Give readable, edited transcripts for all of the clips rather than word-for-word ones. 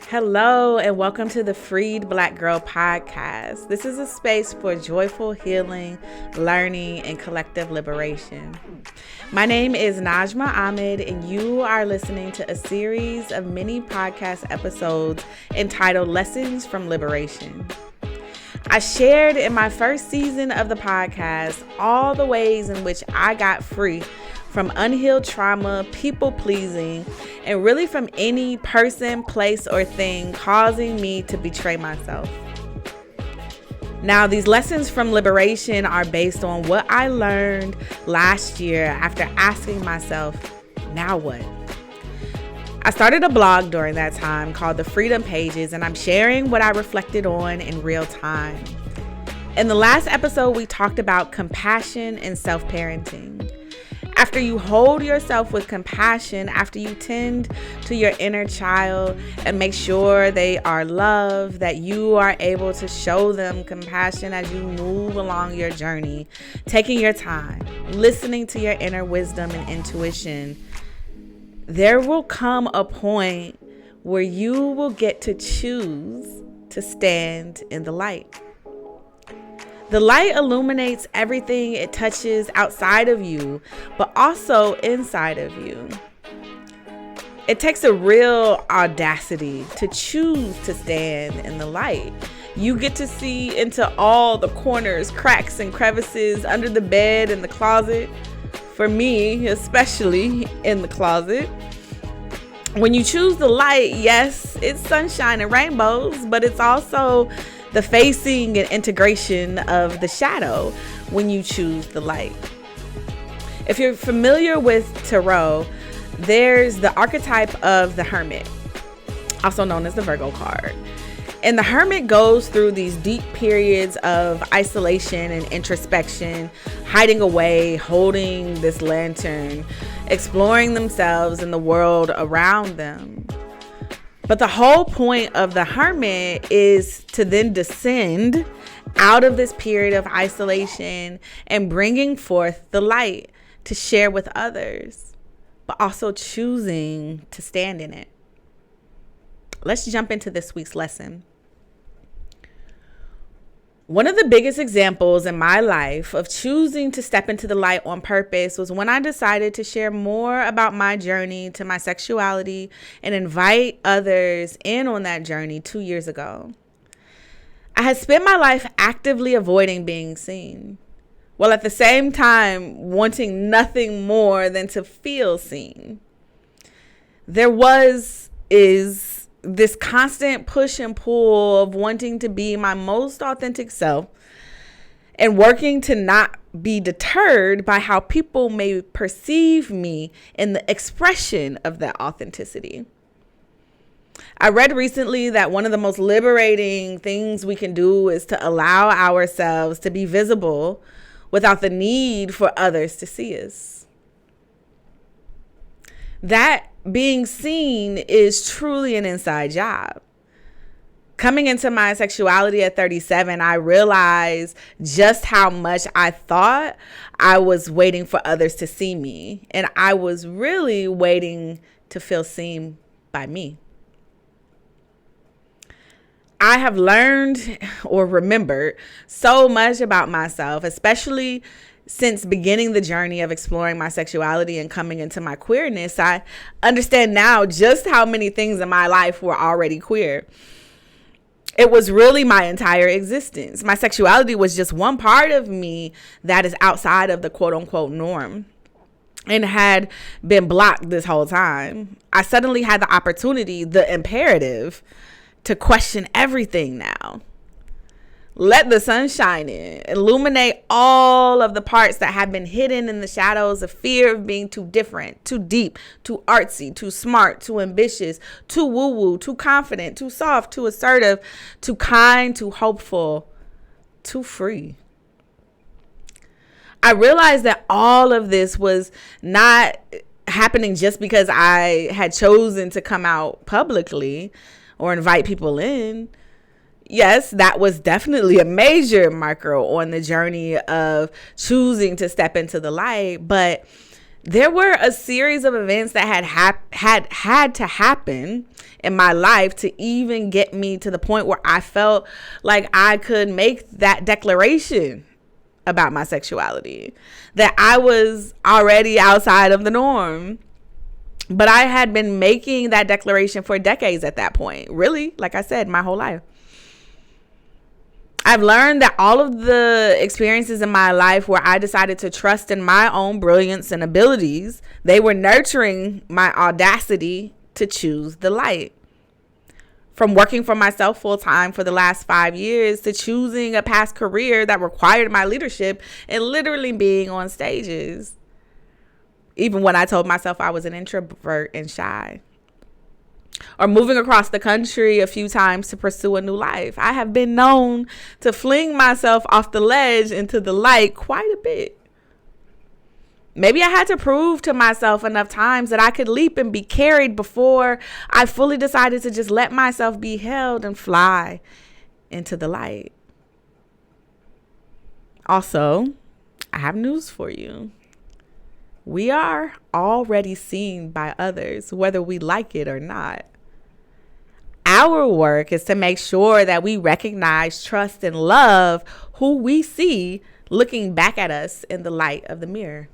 Hello, and welcome to the Freed Black Girl podcast. This is a space for joyful healing, learning, and collective liberation. My name is Najma Ahmed, and you are listening to a series of mini podcast episodes entitled Lessons from Liberation. I shared in my first season of the podcast all the ways in which I got free from unhealed trauma, people pleasing, and really from any person, place, or thing causing me to betray myself. Now, these lessons from liberation are based on what I learned last year after asking myself, now what? I started a blog during that time called The Freedom Pages, and I'm sharing what I reflected on in real time. In the last episode, we talked about compassion and self-parenting. After you hold yourself with compassion, after you tend to your inner child and make sure they are loved, that you are able to show them compassion as you move along your journey, taking your time, listening to your inner wisdom and intuition, there will come a point where you will get to choose to stand in the light. The light illuminates everything it touches outside of you, but also inside of you. It takes a real audacity to choose to stand in the light. You get to see into all the corners, cracks, and crevices under the bed and the closet. For me, especially in the closet. When you choose the light, yes, it's sunshine and rainbows, but it's also the facing and integration of the shadow when you choose the light. If you're familiar with tarot, there's the archetype of the hermit, also known as the Virgo card. And the hermit goes through these deep periods of isolation and introspection, hiding away, holding this lantern, exploring themselves and the world around them. But the whole point of the hermit is to then descend out of this period of isolation and bringing forth the light to share with others, but also choosing to stand in it. Let's jump into this week's lesson. One of the biggest examples in my life of choosing to step into the light on purpose was when I decided to share more about my journey to my sexuality and invite others in on that journey 2 years ago. I had spent my life actively avoiding being seen, while at the same time wanting nothing more than to feel seen. Is this constant push and pull of wanting to be my most authentic self and working to not be deterred by how people may perceive me in the expression of that authenticity. I read recently that one of the most liberating things we can do is to allow ourselves to be visible without the need for others to see us. That being seen is truly an inside job. Coming into my sexuality at 37, I realized just how much I thought I was waiting for others to see me. And I was really waiting to feel seen by me. I have learned or remembered so much about myself, especially since beginning the journey of exploring my sexuality and coming into my queerness. I understand now just how many things in my life were already queer. It was really my entire existence. My sexuality was just one part of me that is outside of the quote unquote norm and had been blocked this whole time. I suddenly had the opportunity, the imperative, to question everything now. Let the sun shine in, illuminate all of the parts that have been hidden in the shadows of fear of being too different, too deep, too artsy, too smart, too ambitious, too woo-woo, too confident, too soft, too assertive, too kind, too hopeful, too free. I realized that all of this was not happening just because I had chosen to come out publicly or invite people in. Yes, that was definitely a major marker on the journey of choosing to step into the light. But there were a series of events that had to happen in my life to even get me to the point where I felt like I could make that declaration about my sexuality, that I was already outside of the norm. But I had been making that declaration for decades at that point. Really, like I said, my whole life. I've learned that all of the experiences in my life where I decided to trust in my own brilliance and abilities, they were nurturing my audacity to choose the light. From working for myself full time for the last 5 years to choosing a past career that required my leadership and literally being on stages. Even when I told myself I was an introvert and shy. Or moving across the country a few times to pursue a new life. I have been known to fling myself off the ledge into the light quite a bit. Maybe I had to prove to myself enough times that I could leap and be carried before I fully decided to just let myself be held and fly into the light. Also, I have news for you. We are already seen by others, whether we like it or not. Our work is to make sure that we recognize, trust, and love who we see looking back at us in the light of the mirror.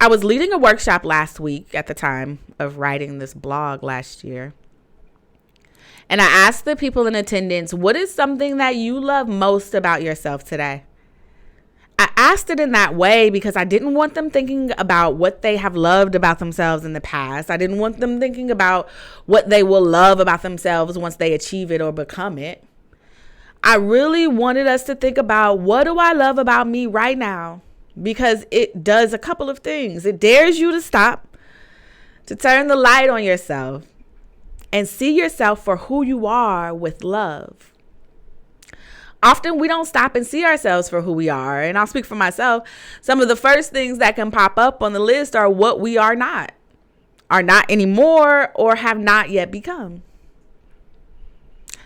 I was leading a workshop last week at the time of writing this blog last year. And I asked the people in attendance, what is something that you love most about yourself today? I asked it in that way because I didn't want them thinking about what they have loved about themselves in the past. I didn't want them thinking about what they will love about themselves once they achieve it or become it. I really wanted us to think about, what do I love about me right now? Because it does a couple of things. It dares you to stop, to turn the light on yourself, and see yourself for who you are with love. Often we don't stop and see ourselves for who we are. And I'll speak for myself. Some of the first things that can pop up on the list are what we are not anymore, or have not yet become.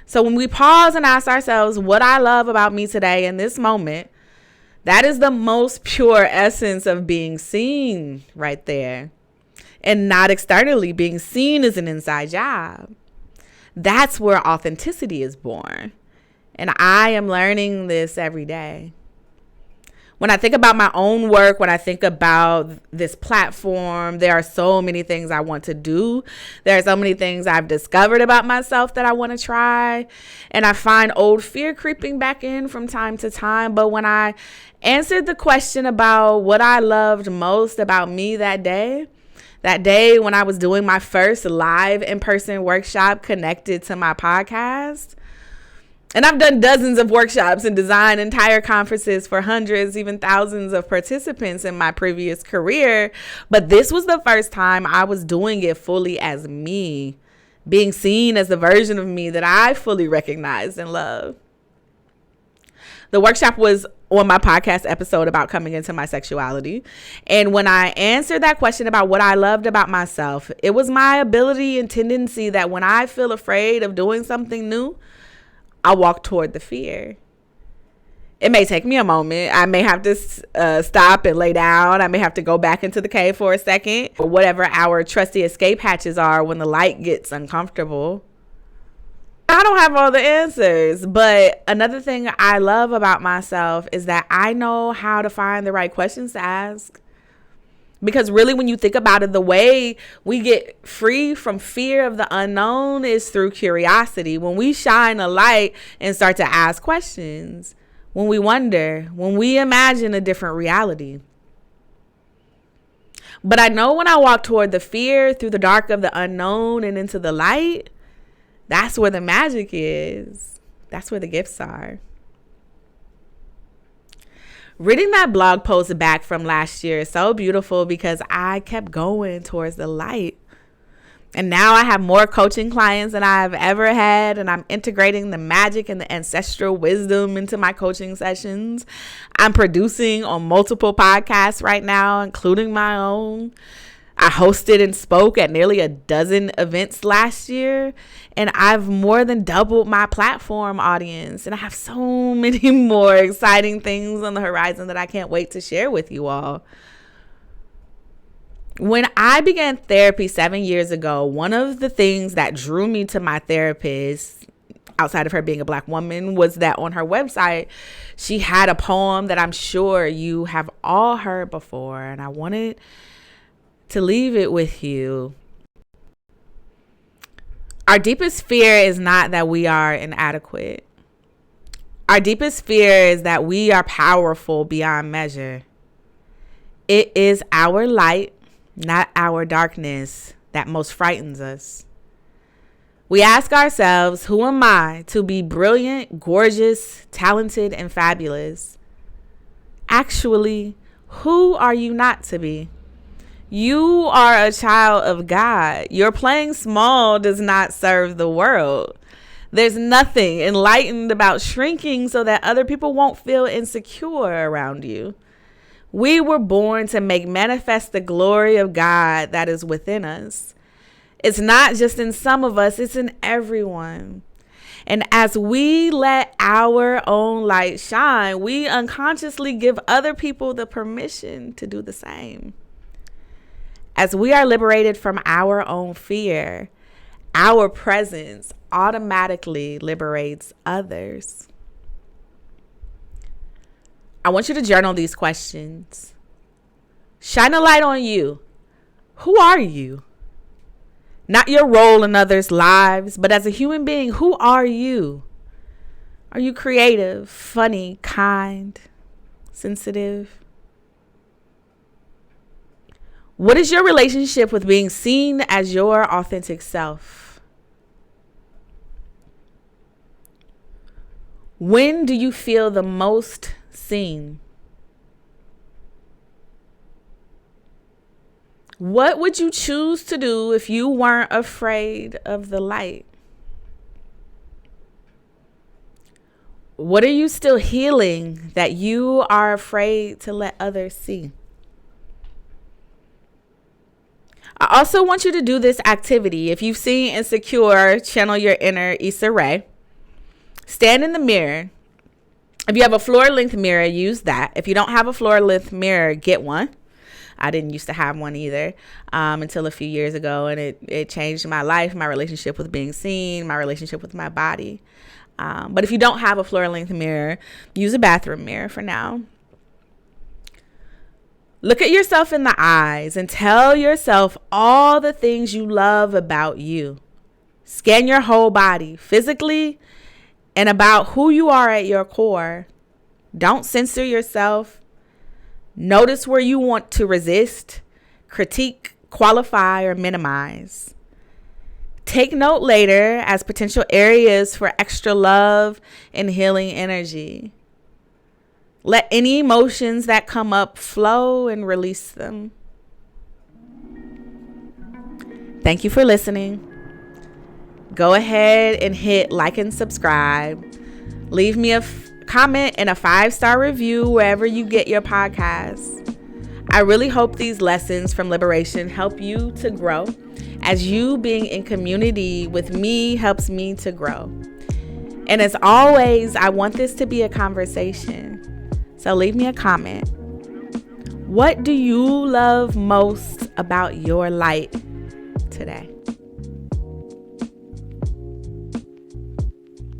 So when we pause and ask ourselves what I love about me today in this moment, that is the most pure essence of being seen right there. And not externally being seen as an inside job. That's where authenticity is born. And I am learning this every day. When I think about my own work, when I think about this platform, there are so many things I want to do. There are so many things I've discovered about myself that I want to try. And I find old fear creeping back in from time to time. But when I answered the question about what I loved most about me that day when I was doing my first live in-person workshop connected to my podcast, and I've done dozens of workshops and designed entire conferences for hundreds, even thousands of participants in my previous career. But this was the first time I was doing it fully as me, being seen as the version of me that I fully recognized and love. The workshop was on my podcast episode about coming into my sexuality. And when I answered that question about what I loved about myself, it was my ability and tendency that when I feel afraid of doing something new, I walk toward the fear. It may take me a moment. I may have to stop and lay down. I may have to go back into the cave for a second, or whatever our trusty escape hatches are when the light gets uncomfortable. I don't have all the answers, but another thing I love about myself is that I know how to find the right questions to ask. Because really, when you think about it, the way we get free from fear of the unknown is through curiosity. When we shine a light and start to ask questions, when we wonder, when we imagine a different reality. But I know when I walk toward the fear, through the dark of the unknown and into the light, that's where the magic is. That's where the gifts are. Reading that blog post back from last year is so beautiful because I kept going towards the light. And now I have more coaching clients than I've ever had, and I'm integrating the magic and the ancestral wisdom into my coaching sessions. I'm producing on multiple podcasts right now, including my own. I hosted and spoke at nearly a dozen events last year, and I've more than doubled my platform audience. And I have so many more exciting things on the horizon that I can't wait to share with you all. When I began therapy 7 years ago, one of the things that drew me to my therapist, outside of her being a Black woman, was that on her website, she had a poem that I'm sure you have all heard before. And I wanted to leave it with you. Our deepest fear is not that we are inadequate. Our deepest fear is that we are powerful beyond measure. It is our light, not our darkness, that most frightens us. We ask ourselves, who am I to be brilliant, gorgeous, talented, and fabulous? Actually, who are you not to be? You are a child of God. Your playing small does not serve the world. There's nothing enlightened about shrinking so that other people won't feel insecure around you. We were born to make manifest the glory of God that is within us. It's not just in some of us, it's in everyone. And as we let our own light shine, we unconsciously give other people the permission to do the same. As we are liberated from our own fear, our presence automatically liberates others. I want you to journal these questions. Shine a light on you. Who are you? Not your role in others' lives, but as a human being, who are you? Are you creative, funny, kind, sensitive? What is your relationship with being seen as your authentic self? When do you feel the most seen? What would you choose to do if you weren't afraid of the light? What are you still healing that you are afraid to let others see? I also want you to do this activity. If you've seen Insecure, channel your inner Issa Rae. Stand in the mirror. If you have a floor-length mirror, use that. If you don't have a floor-length mirror, get one. I didn't used to have one either until a few years ago, and it changed my life, my relationship with being seen, my relationship with my body. But if you don't have a floor-length mirror, use a bathroom mirror for now. Look at yourself in the eyes and tell yourself all the things you love about you. Scan your whole body physically and about who you are at your core. Don't censor yourself. Notice where you want to resist, critique, qualify, or minimize. Take note later as potential areas for extra love and healing energy. Let any emotions that come up flow and release them. Thank you for listening. Go ahead and hit like and subscribe. Leave me a comment and a 5-star review wherever you get your podcasts. I really hope these lessons from liberation help you to grow, as you being in community with me helps me to grow. And as always, I want this to be a conversation. So leave me a comment. What do you love most about your light today?